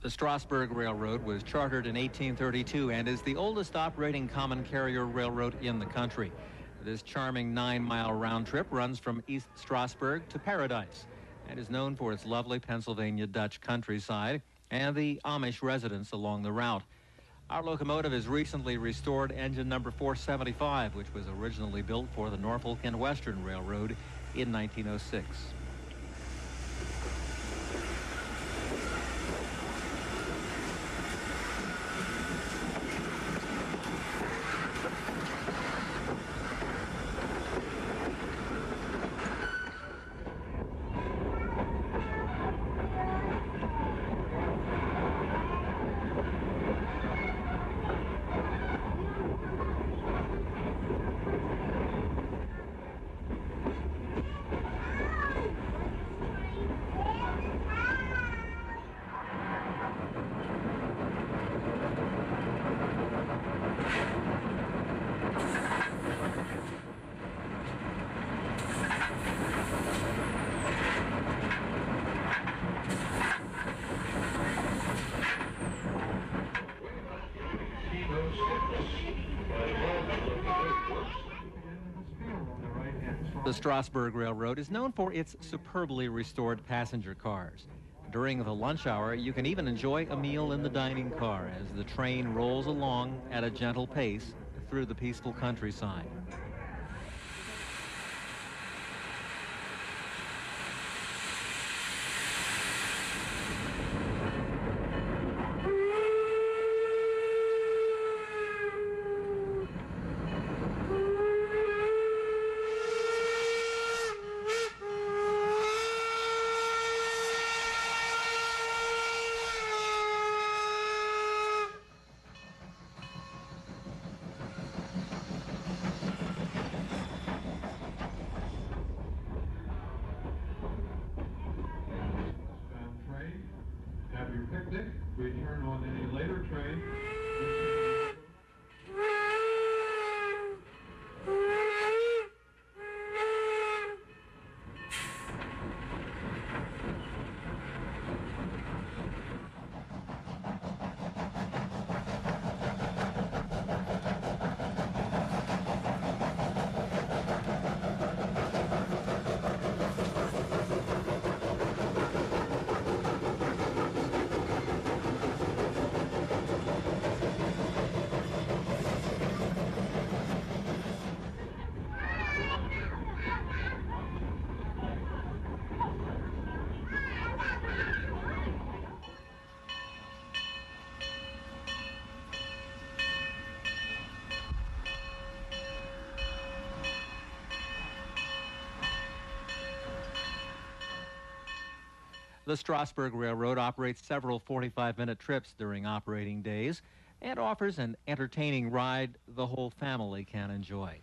The Strasburg Railroad was chartered in 1832 and is the oldest operating common carrier railroad in the country. This charming 9-mile round trip runs from East Strasburg to Paradise and is known for its lovely Pennsylvania Dutch countryside and the Amish residents along the route. Our locomotive is recently restored engine number 475, which was originally built for the Norfolk and Western Railroad in 1906. The Strasburg Railroad is known for its superbly restored passenger cars. During the lunch hour, you can even enjoy a meal in the dining car as the train rolls along at a gentle pace through the peaceful countryside. Have your picnic, return on any later train. The Strasburg Railroad operates several 45-minute trips during operating days and offers an entertaining ride the whole family can enjoy.